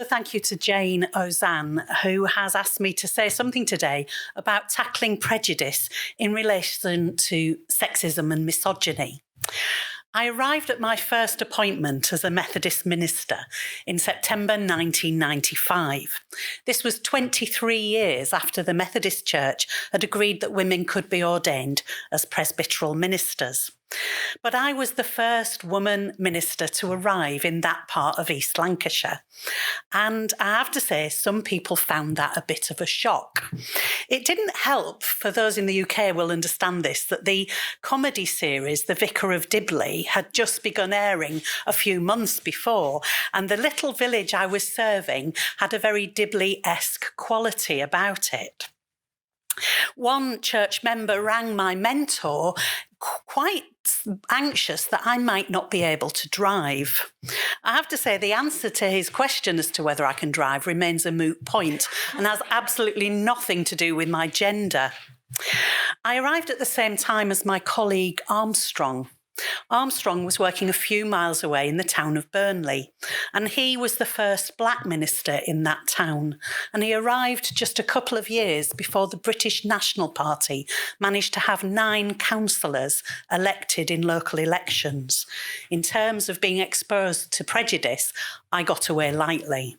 Thank you to Jane Ozanne, who has asked me to say something today about tackling prejudice in relation to sexism and misogyny. I arrived at my first appointment as a Methodist minister in September 1995. This was 23 years after the Methodist Church had agreed that women could be ordained as presbyteral ministers. But I was the first woman minister to arrive in that part of East Lancashire. And I have to say, some people found that a bit of a shock. It didn't help, for those in the UK will understand this, that the comedy series, The Vicar of Dibley, had just begun airing a few months before, and the little village I was serving had a very Dibley-esque quality about it. One church member rang my mentor quite anxious that I might not be able to drive. I have to say the answer to his question as to whether I can drive remains a moot point and has absolutely nothing to do with my gender. I arrived at the same time as my colleague Armstrong. Armstrong was working a few miles away in the town of Burnley, and he was the first black minister in that town, and he arrived just a couple of years before the British National Party managed to have 9 councillors elected in local elections. In terms of being exposed to prejudice, I got away lightly.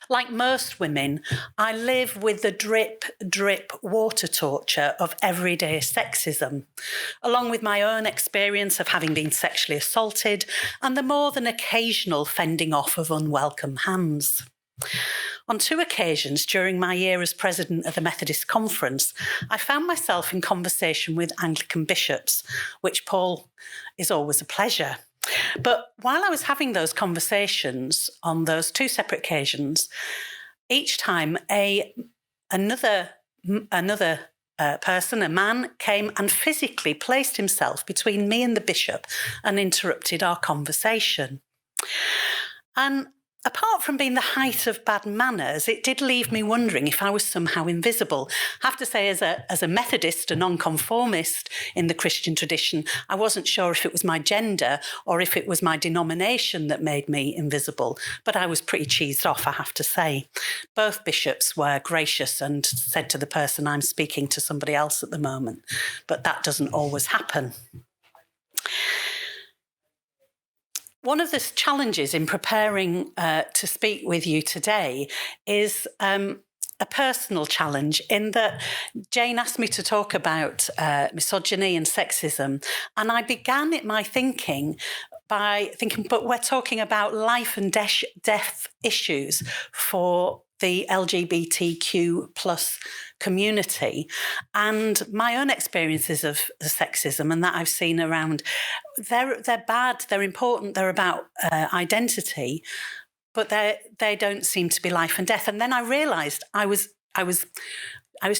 Like most women, I live with the drip, drip water torture of everyday sexism, along with my own experience of having been sexually assaulted and the more than occasional fending off of unwelcome hands. On 2 occasions during my year as president of the Methodist Conference, I found myself in conversation with Anglican bishops, which, Paul, is always a pleasure. But while I was having those conversations on those 2 separate occasions, each time another person, a man, came and physically placed himself between me and the bishop and interrupted our conversation. And apart from being the height of bad manners, it did leave me wondering if I was somehow invisible. I have to say, as a Methodist, a nonconformist in the Christian tradition, I wasn't sure if it was my gender or if it was my denomination that made me invisible, but I was pretty cheesed off, I have to say. Both bishops were gracious and said to the person, I'm speaking to somebody else at the moment, but that doesn't always happen. One of the challenges in preparing to speak with you today is a personal challenge in that Jane asked me to talk about misogyny and sexism, and I began my thinking by thinking, but we're talking about life and death issues for the LGBTQ plus community, and my own experiences of sexism and that I've seen around, they're bad, they're important, they're about identity, but they don't seem to be life and death. And then I realised I was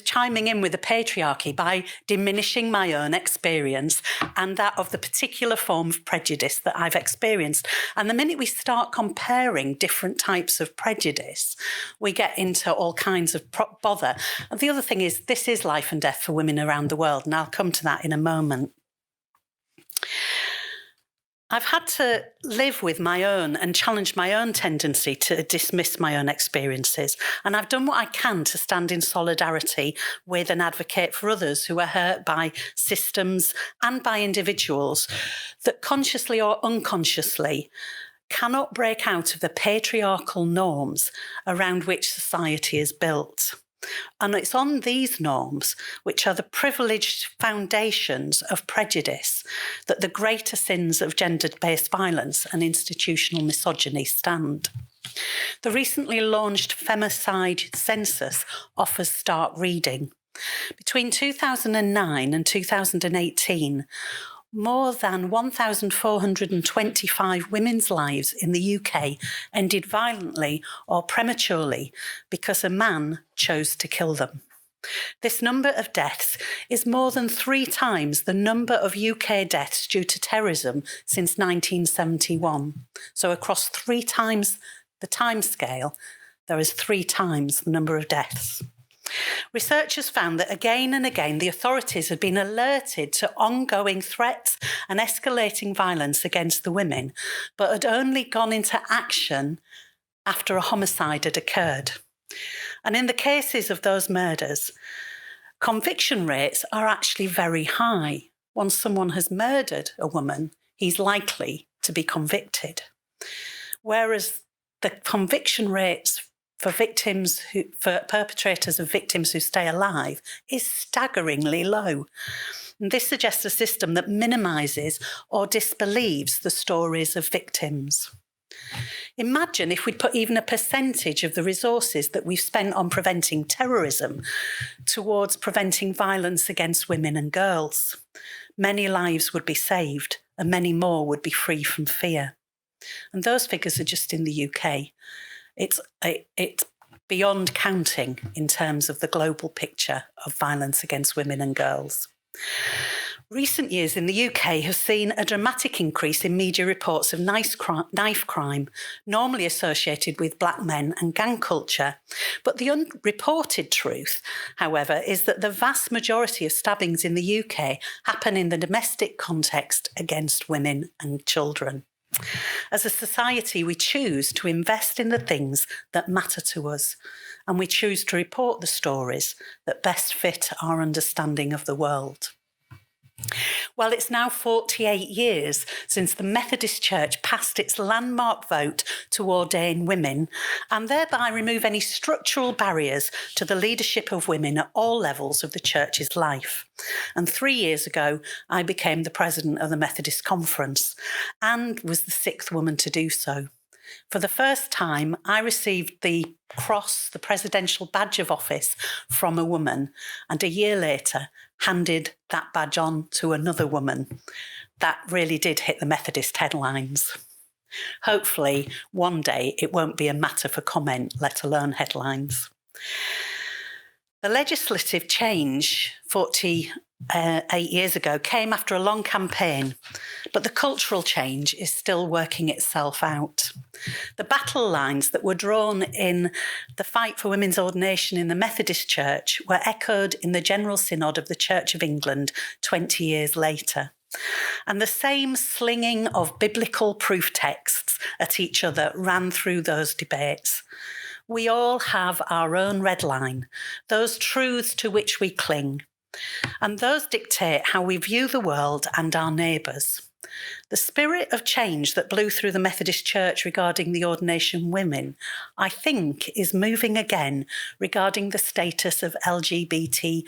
chiming in with the patriarchy by diminishing my own experience and that of the particular form of prejudice that I've experienced. And the minute we start comparing different types of prejudice, we get into all kinds of bother. And the other thing is, this is life and death for women around the world, and I'll come to that in a moment. I've had to live with my own and challenge my own tendency to dismiss my own experiences, and I've done what I can to stand in solidarity with and advocate for others who are hurt by systems and by individuals that consciously or unconsciously cannot break out of the patriarchal norms around which society is built. And it's on these norms, which are the privileged foundations of prejudice, that the greater sins of gender-based violence and institutional misogyny stand. The recently launched femicide census offers stark reading. Between 2009 and 2018, more than 1,425 women's lives in the UK ended violently or prematurely because a man chose to kill them. This number of deaths is more than 3 times the number of UK deaths due to terrorism since 1971. So across 3 times the timescale, there is 3 times the number of deaths. Researchers found that again and again the authorities had been alerted to ongoing threats and escalating violence against the women, but had only gone into action after a homicide had occurred. And in the cases of those murders, conviction rates are actually very high. Once someone has murdered a woman, he's likely to be convicted. Whereas the conviction rates for perpetrators of victims who stay alive is staggeringly low. And this suggests a system that minimises or disbelieves the stories of victims. Imagine if we'd put even a percentage of the resources that we've spent on preventing terrorism towards preventing violence against women and girls. Many lives would be saved and many more would be free from fear. And those figures are just in the UK. It's beyond counting in terms of the global picture of violence against women and girls. Recent years in the UK have seen a dramatic increase in media reports of knife crime, normally associated with black men and gang culture. But the unreported truth, however, is that the vast majority of stabbings in the UK happen in the domestic context against women and children. As a society, we choose to invest in the things that matter to us, and we choose to report the stories that best fit our understanding of the world. Well, it's now 48 years since the Methodist Church passed its landmark vote to ordain women and thereby remove any structural barriers to the leadership of women at all levels of the Church's life. And 3 years ago, I became the president of the Methodist Conference and was the 6th woman to do so. For the first time, I received the cross, the presidential badge of office, from a woman, and a year later handed that badge on to another woman. That really did hit the Methodist headlines. Hopefully, one day it won't be a matter for comment, let alone headlines. The legislative change 48 years ago came after a long campaign, but the cultural change is still working itself out. The battle lines that were drawn in the fight for women's ordination in the Methodist Church were echoed in the General Synod of the Church of England 20 years later. And the same slinging of biblical proof texts at each other ran through those debates. We all have our own red line, those truths to which we cling, and those dictate how we view the world and our neighbours. The spirit of change that blew through the Methodist Church regarding the ordination of women, I think, is moving again regarding the status of LGBTI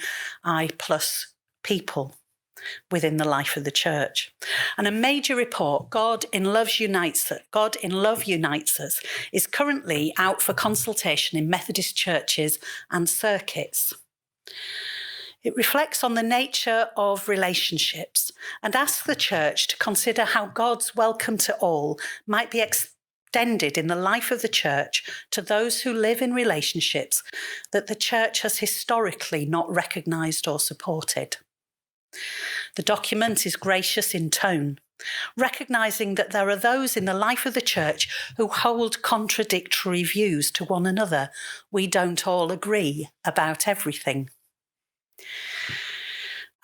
plus people within the life of the church. And a major report, God in Love Unites Us, is currently out for consultation in Methodist churches and circuits. It reflects on the nature of relationships and asks the church to consider how God's welcome to all might be extended in the life of the church to those who live in relationships that the church has historically not recognised or supported. The document is gracious in tone, recognising that there are those in the life of the church who hold contradictory views to one another. We don't all agree about everything.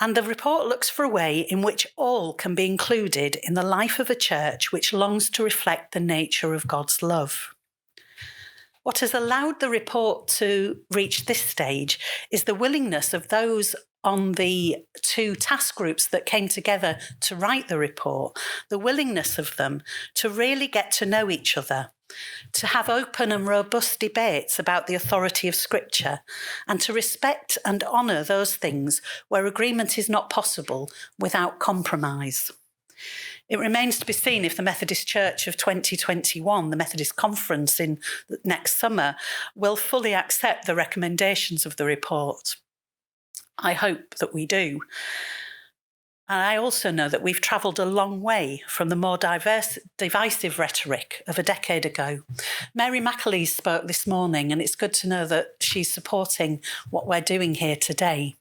And the report looks for a way in which all can be included in the life of a church which longs to reflect the nature of God's love. What has allowed the report to reach this stage is the willingness of those on the 2 task groups that came together to write the report, the willingness of them to really get to know each other, to have open and robust debates about the authority of Scripture, and to respect and honour those things where agreement is not possible without compromise. It remains to be seen if the Methodist Church of 2021, the Methodist Conference in next summer, will fully accept the recommendations of the report. I hope that we do. And I also know that we've travelled a long way from the more divisive rhetoric of a decade ago. Mary Michaela spoke this morning, and it's good to know that she's supporting what we're doing here today.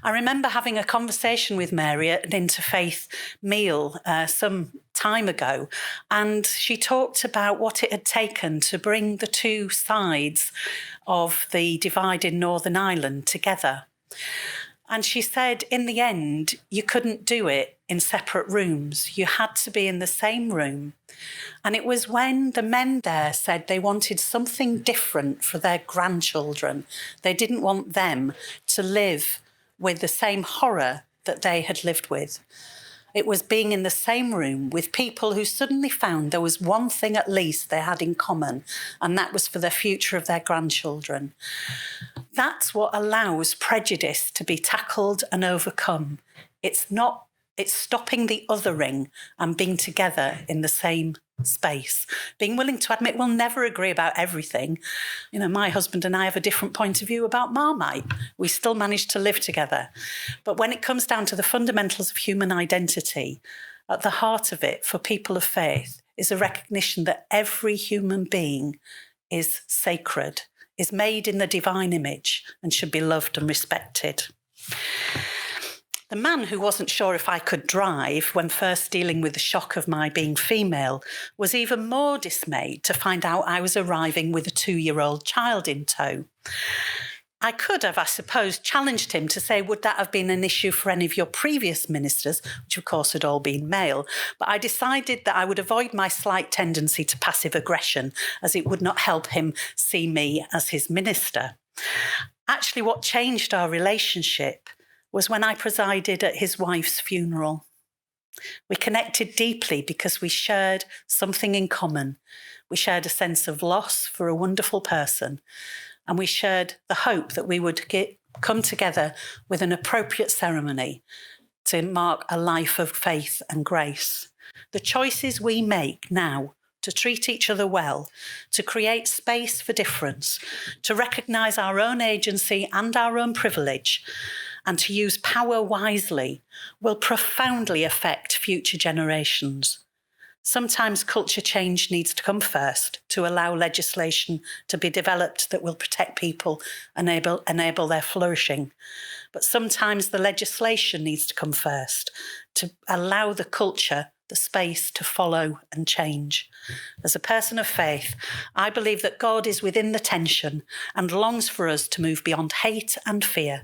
I remember having a conversation with Mary at an interfaith meal some time ago, and she talked about what it had taken to bring the 2 sides of the divide in Northern Ireland together. And she said, in the end, you couldn't do it in separate rooms. You had to be in the same room. And it was when the men there said they wanted something different for their grandchildren. They didn't want them to live with the same horror that they had lived with. It was being in the same room with people who suddenly found there was one thing at least they had in common, and that was for the future of their grandchildren. That's what allows prejudice to be tackled and overcome. It's stopping the othering and being together in the same space. Being willing to admit we'll never agree about everything. You know, my husband and I have a different point of view about Marmite. We still manage to live together. But when it comes down to the fundamentals of human identity, at the heart of it for people of faith is a recognition that every human being is sacred, is made in the divine image and should be loved and respected. The man who wasn't sure if I could drive when first dealing with the shock of my being female was even more dismayed to find out I was arriving with a 2-year-old child in tow. I could have, I suppose, challenged him to say, would that have been an issue for any of your previous ministers, which of course had all been male, but I decided that I would avoid my slight tendency to passive aggression, as it would not help him see me as his minister. Actually, what changed our relationship was when I presided at his wife's funeral. We connected deeply because we shared something in common. We shared a sense of loss for a wonderful person, and we shared the hope that we would come together with an appropriate ceremony to mark a life of faith and grace. The choices we make now to treat each other well, to create space for difference, to recognise our own agency and our own privilege, and to use power wisely will profoundly affect future generations. Sometimes culture change needs to come first to allow legislation to be developed that will protect people and enable their flourishing. But sometimes the legislation needs to come first to allow the culture the space to follow and change. As a person of faith, I believe that God is within the tension and longs for us to move beyond hate and fear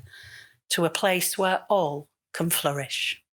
to a place where all can flourish.